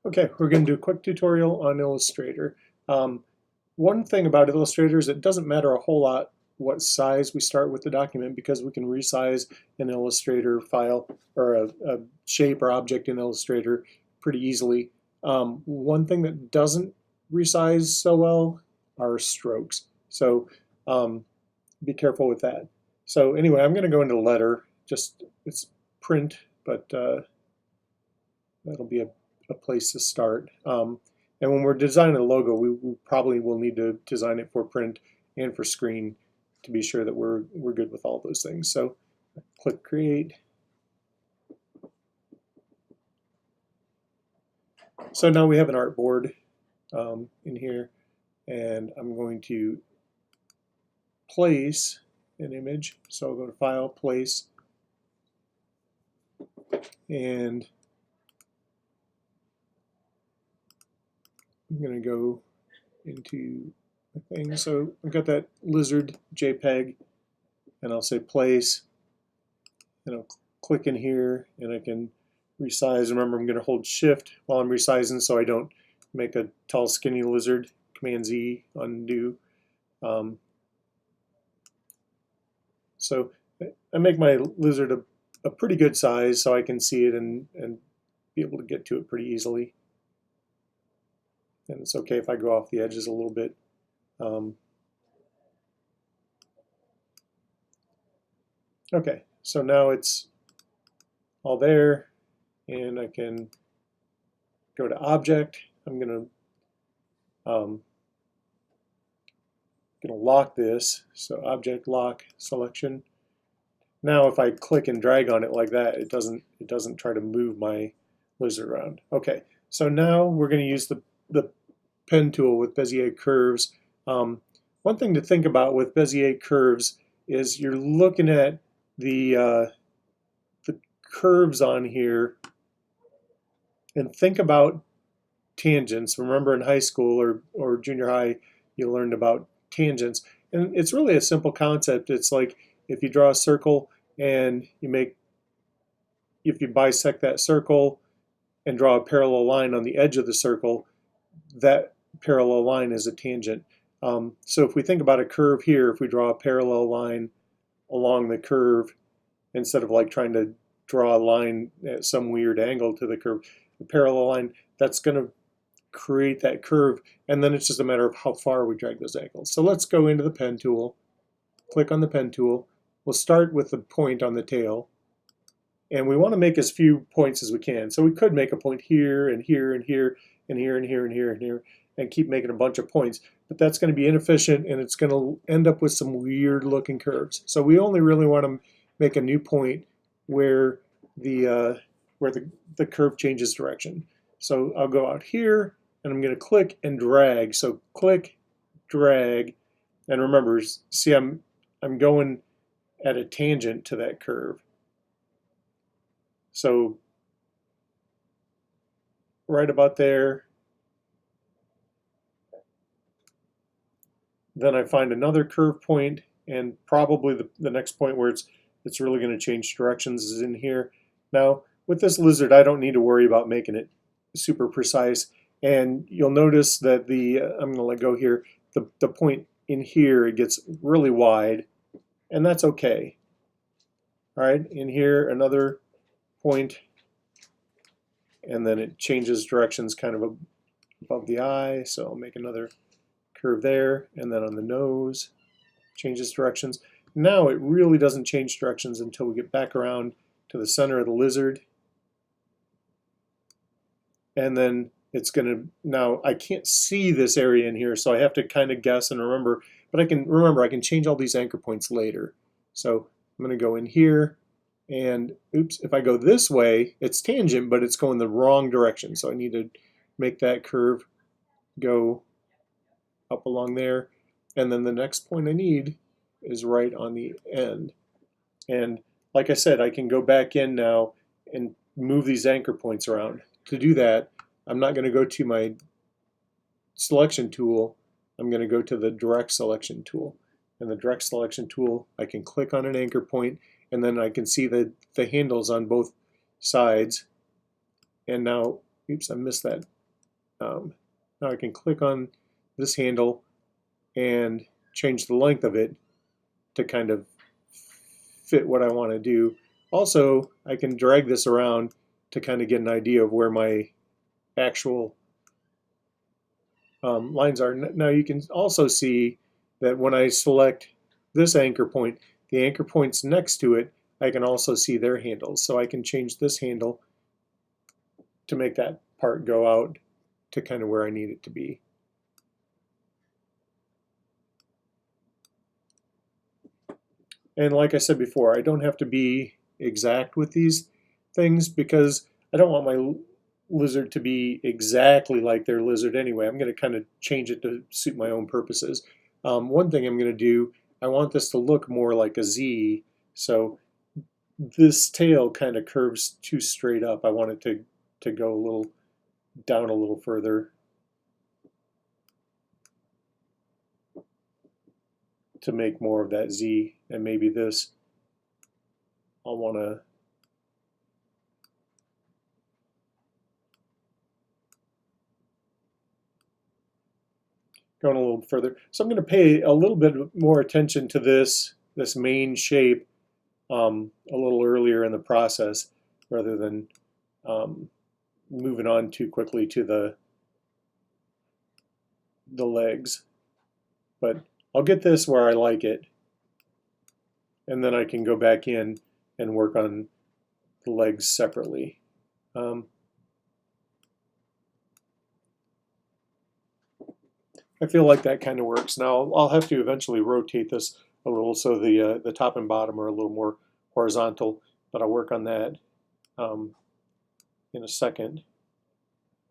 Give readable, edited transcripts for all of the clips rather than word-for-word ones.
Okay, we're going to do a quick tutorial on Illustrator. One thing about Illustrator is it doesn't matter a whole lot what size we start with the document because we can resize an Illustrator file or a shape or object in Illustrator pretty easily. One thing that doesn't resize so well are strokes. So be careful with that. So anyway, I'm going to go into letter. It's print, but that'll be a place to start. And when we're designing a logo, we probably will need to design it for print and for screen to be sure that we're good with all those things. So click Create. So now we have an artboard in here, and I'm going to place an image. So I'll go to File, Place, and I'm going to go into the thing. So I've got that lizard JPEG, and I'll say place, and I'll click in here, and I can resize. Remember, I'm going to hold Shift while I'm resizing so I don't make a tall, skinny lizard. Command Z, undo. So I make my lizard a pretty good size so I can see it and be able to get to it pretty easily. And it's okay if I go off the edges a little bit. Okay, so now it's all there, and I can go to Object. I'm gonna lock this. So Object Lock Selection. Now if I click and drag on it like that, it doesn't try to move my lizard around. Okay, so now we're going to use the pen tool with Bezier Curves. One thing to think about with Bezier Curves is you're looking at the curves on here and think about tangents. Remember in high school or junior high you learned about tangents, and it's really a simple concept. It's like if you draw a circle and if you bisect that circle and draw a parallel line on the edge of the circle, that parallel line is a tangent. So if we think about a curve here, if we draw a parallel line along the curve, instead of like trying to draw a line at some weird angle to the curve, the parallel line, that's going to create that curve, and then it's just a matter of how far we drag those angles. So let's go into the pen tool, click on the pen tool. We'll start with the point on the tail, and we want to make as few points as we can. So we could make a point here and here and here and here and here and here and here and keep making a bunch of points, but that's going to be inefficient and it's going to end up with some weird looking curves. So we only really want to make a new point where the curve changes direction. So I'll go out here and I'm going to click and drag. So click, drag, and remember, see I'm going at a tangent to that curve. So right about there. Then I find another curve point, and probably the next point where it's really going to change directions is in here. Now with this lizard, I don't need to worry about making it super precise, and you'll notice that I'm going to let go here, the point in here, it gets really wide, and that's okay. All right, in here another point, and then it changes directions kind of above the eye, so I'll make another curve there, and then on the nose changes directions. Now it really doesn't change directions until we get back around to the center of the lizard, and then it's going to, now I can't see this area in here, so I have to kind of guess and remember, but I can change all these anchor points later. So I'm going to go in here, and oops, if I go this way, it's tangent, but it's going the wrong direction, so I need to make that curve go up along there, and then the next point I need is right on the end. And like I said, I can go back in now and move these anchor points around. To do that, I'm not going to go to my selection tool. I'm going to go to the direct selection tool. And the direct selection tool, I can click on an anchor point, and then I can see the handles on both sides. And now, oops, I missed that Now I can click on this handle and change the length of it to kind of fit what I want to do. Also, I can drag this around to kind of get an idea of where my actual lines are. Now you can also see that when I select this anchor point, the anchor points next to it, I can also see their handles. So I can change this handle to make that part go out to kind of where I need it to be. And like I said before, I don't have to be exact with these things because I don't want my lizard to be exactly like their lizard anyway. I'm going to kind of change it to suit my own purposes. One thing I'm going to do, I want this to look more like a Z, so this tail kind of curves too straight up. I want it to go a little down a little further to make more of that Z, and maybe this I'll want to going a little further. So I'm going to pay a little bit more attention to this main shape a little earlier in the process rather than moving on too quickly to the legs. But I'll get this where I like it, and then I can go back in and work on the legs separately. I feel like that kind of works. Now I'll have to eventually rotate this a little so the top and bottom are a little more horizontal, but I'll work on that in a second.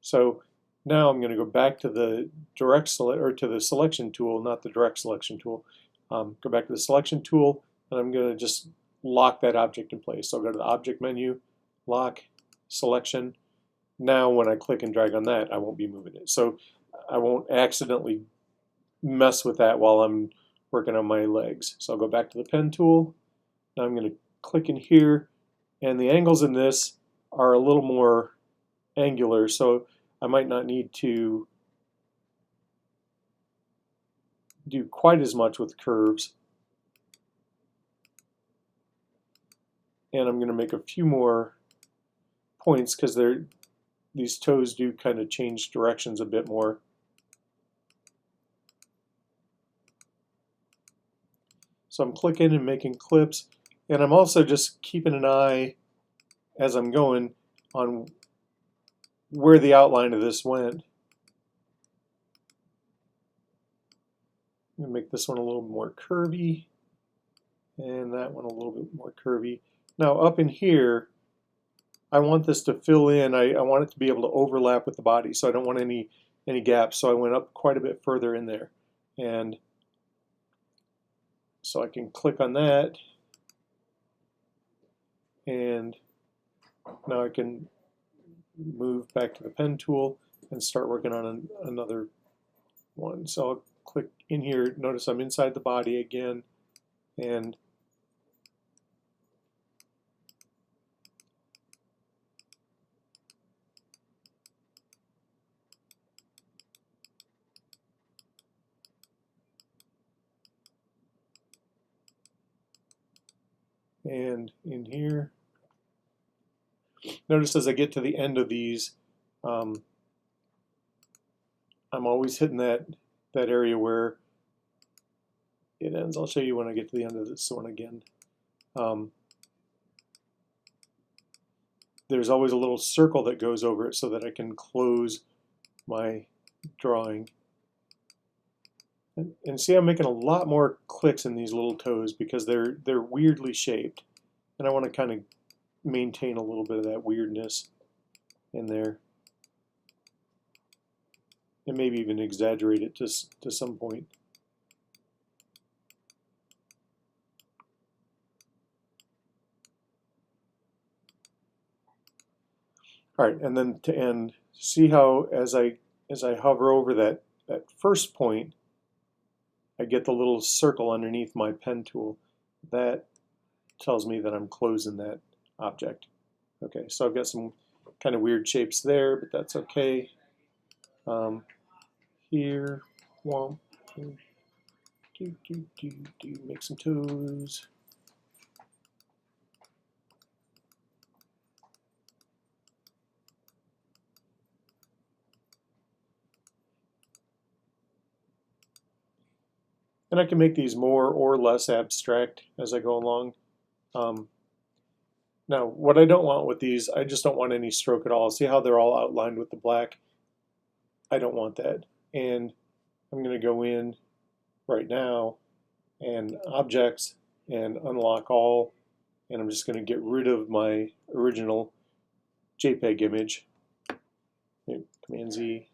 So now I'm going to go back to the to the selection tool, not the direct selection tool. Go back to the selection tool, and I'm going to just lock that object in place. So I'll go to the object menu, lock, selection. Now when I click and drag on that, I won't be moving it. So I won't accidentally mess with that while I'm working on my legs. So I'll go back to the pen tool. Now I'm going to click in here, and the angles in this are a little more angular, so I might not need to do quite as much with curves. And I'm going to make a few more points because these toes do kind of change directions a bit more. So I'm clicking and making clips, and I'm also just keeping an eye as I'm going on where the outline of this went. I'm going to make this one a little more curvy, and that one a little bit more curvy. Now up in here, I want this to fill in. I want it to be able to overlap with the body, so I don't want any gaps. So I went up quite a bit further in there, and so I can click on that, and now I can move back to the pen tool and start working on another one. So I'll click in here. Notice I'm inside the body again, and in here. Notice as I get to the end of these, I'm always hitting that area where it ends. I'll show you when I get to the end of this one again. There's always a little circle that goes over it so that I can close my drawing. And see, I'm making a lot more clicks in these little toes because they're weirdly shaped, and I want to kind of maintain a little bit of that weirdness in there, and maybe even exaggerate it to some point. All right, and then to end, see how as I hover over that first point, I get the little circle underneath my pen tool. That tells me that I'm closing that object. Okay, so I've got some kind of weird shapes there, but that's okay. Here, womp, make some toes. And I can make these more or less abstract as I go along. Now, what I don't want with these, I just don't want any stroke at all. See how they're all outlined with the black? I don't want that. And I'm going to go in right now and Objects and Unlock All. And I'm just going to get rid of my original JPEG image. Command Z.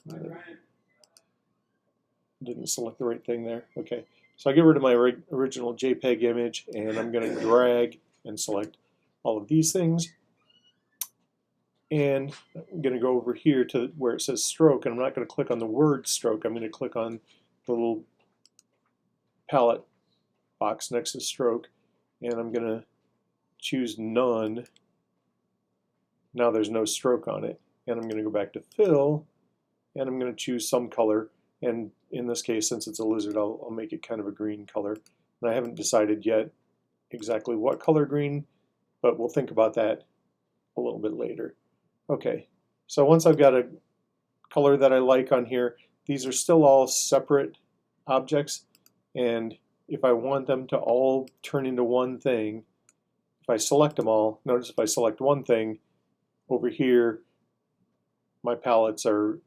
Didn't select the right thing there. Okay. So I get rid of my original JPEG image, and I'm going to drag and select all of these things. And I'm going to go over here to where it says stroke, and I'm not going to click on the word stroke. I'm going to click on the little palette box next to stroke, and I'm going to choose none. Now there's no stroke on it. And I'm going to go back to fill, and I'm going to choose some color. And in this case, since it's a lizard, I'll make it kind of a green color. And I haven't decided yet exactly what color green, but we'll think about that a little bit later. Okay, so once I've got a color that I like on here, these are still all separate objects. And if I want them to all turn into one thing, if I select them all, notice if I select one thing, over here, my palettes are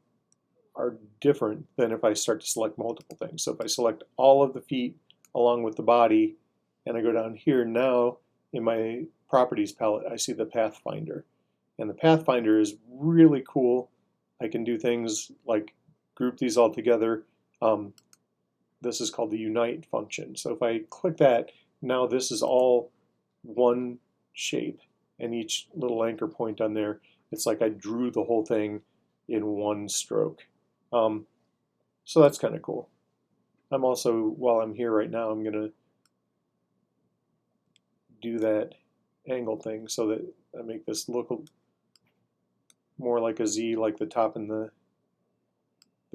different than if I start to select multiple things. So if I select all of the feet along with the body, and I go down here, now in my properties palette, I see the Pathfinder. And the Pathfinder is really cool. I can do things like group these all together. This is called the Unite function. So if I click that, now this is all one shape. And each little anchor point on there, it's like I drew the whole thing in one stroke. So that's kind of cool. I'm also, while I'm here right now, I'm going to do that angle thing so that I make this look more like a Z, like the top and the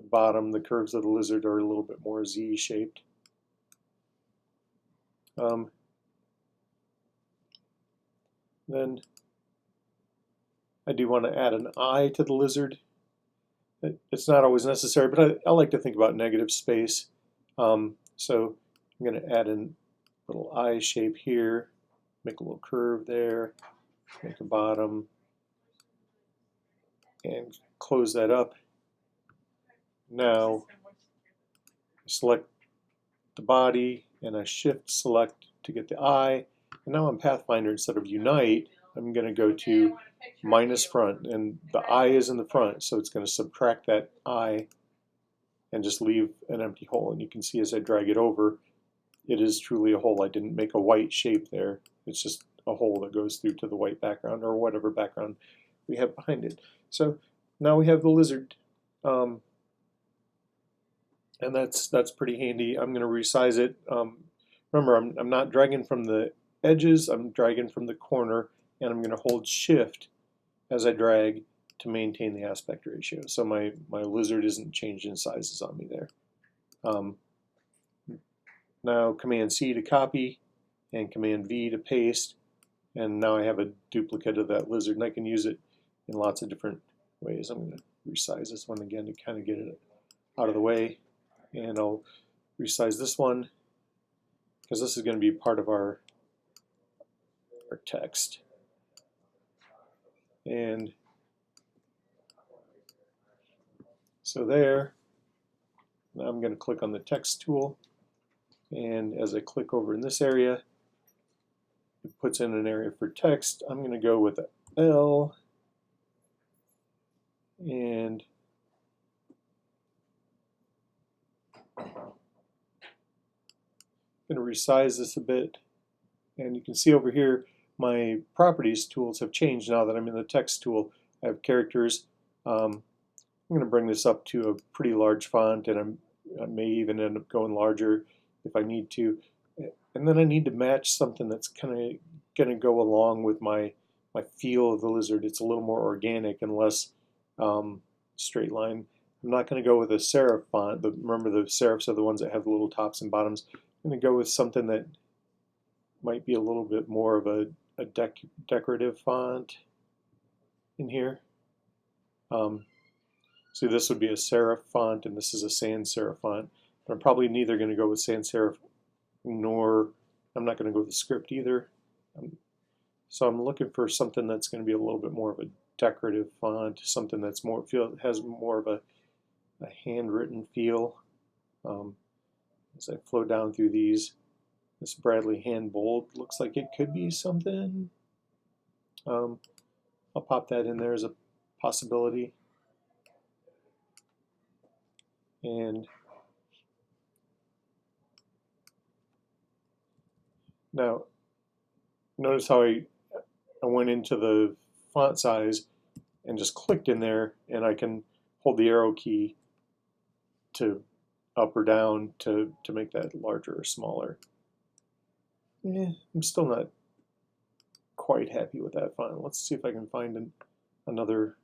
bottom. The curves of the lizard are a little bit more Z-shaped. Then I do want to add an eye to the lizard. It's not always necessary, but I like to think about negative space. So I'm going to add a little eye shape here, make a little curve there, make a bottom, and close that up. Now select the body, and I shift select to get the eye. And now on Pathfinder, instead of Unite, I'm going to go to minus front, and the eye is in the front, so it's going to subtract that eye and just leave an empty hole. And you can see as I drag it over, it is truly a hole. I didn't make a white shape there. It's just a hole that goes through to the white background or whatever background we have behind it. So now we have the lizard, and that's pretty handy. I'm going to resize it. Remember, I'm not dragging from the edges. I'm dragging from the corner, and I'm going to hold Shift as I drag to maintain the aspect ratio. So my lizard isn't changing sizes on me there. Now Command C to copy and Command V to paste, and now I have a duplicate of that lizard, and I can use it in lots of different ways. I'm going to resize this one again to kind of get it out of the way, and I'll resize this one because this is going to be part of our text. And so there, now I'm going to click on the text tool, and as I click over in this area, it puts in an area for text. I'm going to go with L, and I'm going to resize this a bit, and you can see over here my properties tools have changed now that I'm in the text tool. I have characters. I'm going to bring this up to a pretty large font, and I may even end up going larger if I need to. And then I need to match something that's kind of going to go along with my feel of the lizard. It's a little more organic and less straight line. I'm not going to go with a serif font. Remember, the serifs are the ones that have the little tops and bottoms. I'm going to go with something that might be a little bit more of a decorative font in here. See, this would be a serif font, and this is a sans serif font. But I'm probably neither going to go with sans serif, nor I'm not going to go with the script either. So I'm looking for something that's going to be a little bit more of a decorative font, something that's more has more of a handwritten feel. As I flow down through these, this Bradley hand bold looks like it could be something. I'll pop that in there as a possibility. And now, notice how I went into the font size and just clicked in there, and I can hold the arrow key to up or down to make that larger or smaller. I'm still not quite happy with that font. Let's see if I can find another.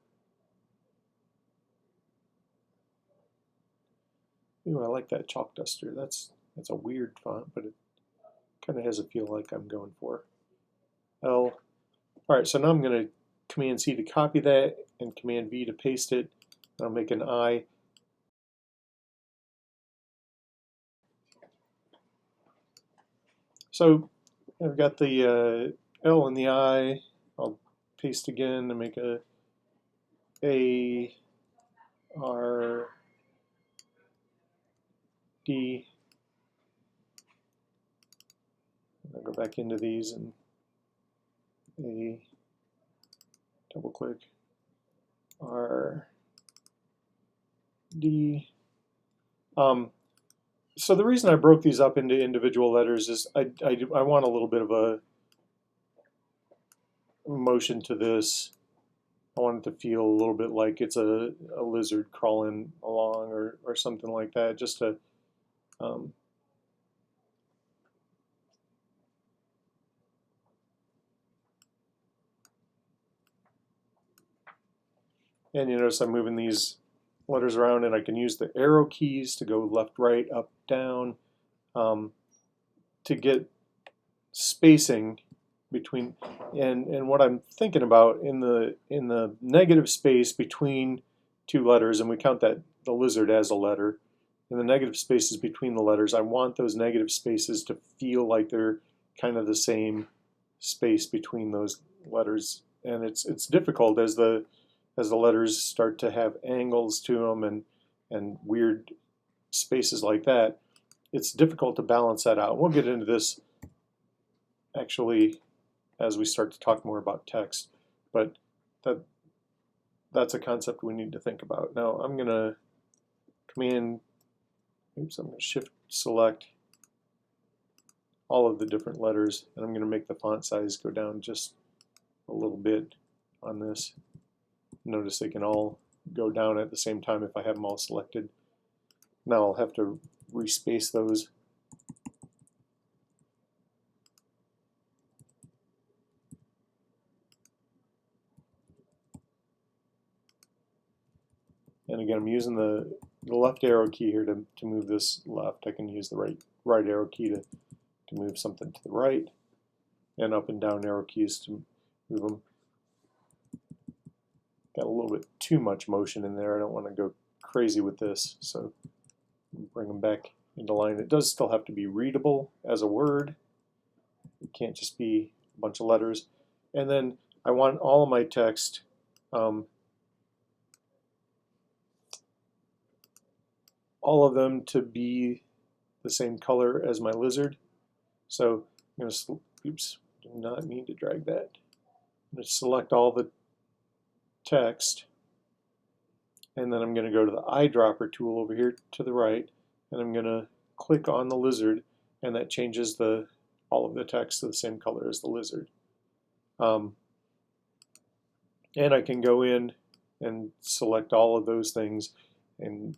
Ooh, I like that chalk duster. That's a weird font, but it kind of has a feel like I'm going for L. All right, so now I'm going to Command C to copy that and Command V to paste it. I'll make an I. So I've got the L and the I. I'll paste again to make A, R, D. I'll go back into these and A, double click, R, D. So the reason I broke these up into individual letters is I want a little bit of a motion to this. I want it to feel a little bit like it's a lizard crawling along or something like that, just to and you notice I'm moving these letters around, and I can use the arrow keys to go left, right, up, down, to get spacing between. And what I'm thinking about in the negative space between two letters, and we count that the lizard as a letter, in the negative spaces between the letters, I want those negative spaces to feel like they're kind of the same space between those letters. And it's difficult as the letters start to have angles to them and weird spaces like that. It's difficult to balance that out. We'll get into this actually as we start to talk more about text, but that's a concept we need to think about. Now I'm going to I'm going to shift select all of the different letters, and I'm going to make the font size go down just a little bit on this. Notice they can all go down at the same time if I have them all selected. Now I'll have to respace those. And again, I'm using the left arrow key here to move this left. I can use the right arrow key to move something to the right, and up and down arrow keys to move them. Got a little bit too much motion in there. I don't want to go crazy with this, so bring them back into line. It does still have to be readable as a word. It can't just be a bunch of letters. And then I want all of my text all of them to be the same color as my lizard. So I'm going to, oops, did not mean to drag that. I'm going to select all the text, and then I'm going to go to the eyedropper tool over here to the right, and I'm going to click on the lizard, and that changes all of the text to the same color as the lizard. And I can go in and select all of those things, and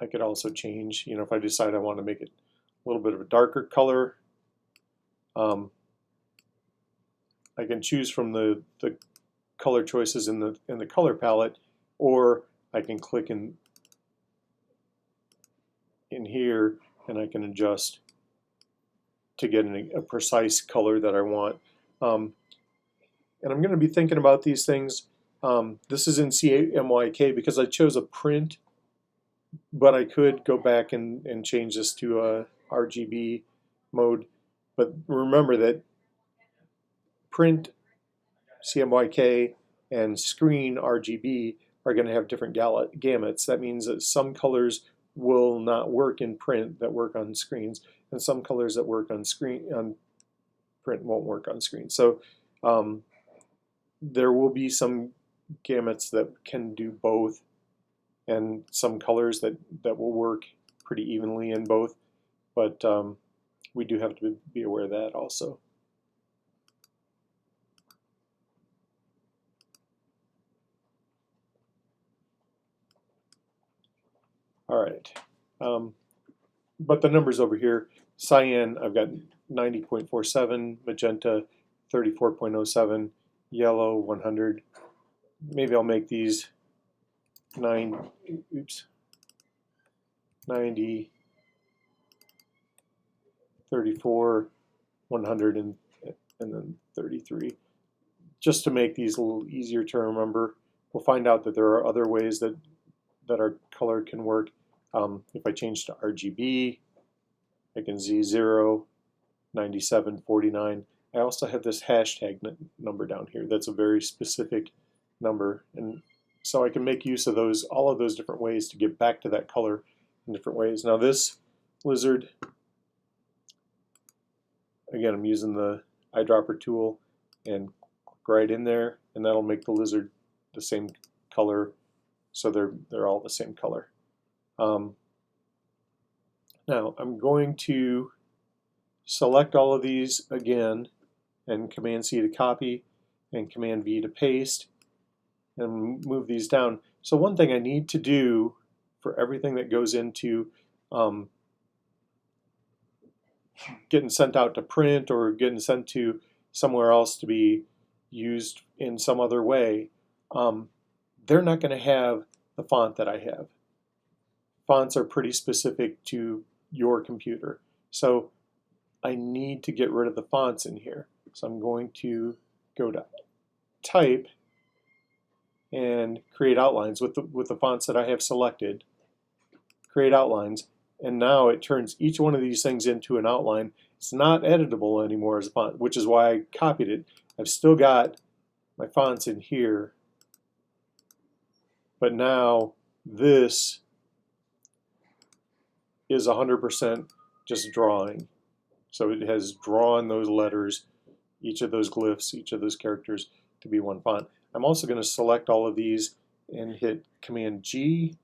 I could also change, if I decide I want to make it a little bit of a darker color, I can choose from the color choices in the color palette, or I can click in here and I can adjust to get a precise color that I want. And I'm going to be thinking about these things. This is in CMYK because I chose a print, but I could go back and change this to a RGB mode. But remember that print CMYK and screen RGB are going to have different gamuts. That means that some colors will not work in print that work on screens, and some colors that work on print won't work on screen. So there will be some gamuts that can do both, and some colors that will work pretty evenly in both, but we do have to be aware of that also. All right, but the numbers over here, cyan, I've got 90.47, magenta 34.07, yellow 100. Maybe I'll make these 90, 34, 100, and then 33, just to make these a little easier to remember. We'll find out that there are other ways that our color can work. If I change to RGB, I can Z0, 97, 49. I also have this hashtag number down here. That's a very specific number, and so I can make use of all of those different ways to get back to that color in different ways. Now this lizard, again, I'm using the eyedropper tool and click right in there, and that'll make the lizard the same color, so they're all the same color. Now I'm going to select all of these again, and Command C to copy and Command V to paste, and move these down. So one thing I need to do for everything that goes into getting sent out to print or getting sent to somewhere else to be used in some other way, they're not going to have the font that I have. Fonts are pretty specific to your computer. So I need to get rid of the fonts in here. So I'm going to go to Type and create outlines with the fonts that I have selected. Create outlines, and now it turns each one of these things into an outline. It's not editable anymore as a font, which is why I copied it. I've still got my fonts in here, but now this is 100% just drawing. So it has drawn those letters, each of those glyphs, each of those characters to be one font. I'm also going to select all of these and hit Command G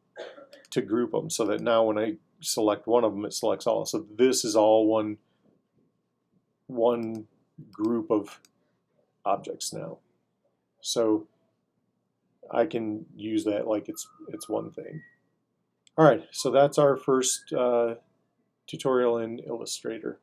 to group them, so that now when I select one of them, it selects all. So this is all one group of objects now. So I can use that like it's one thing. All right, so that's our first tutorial in Illustrator.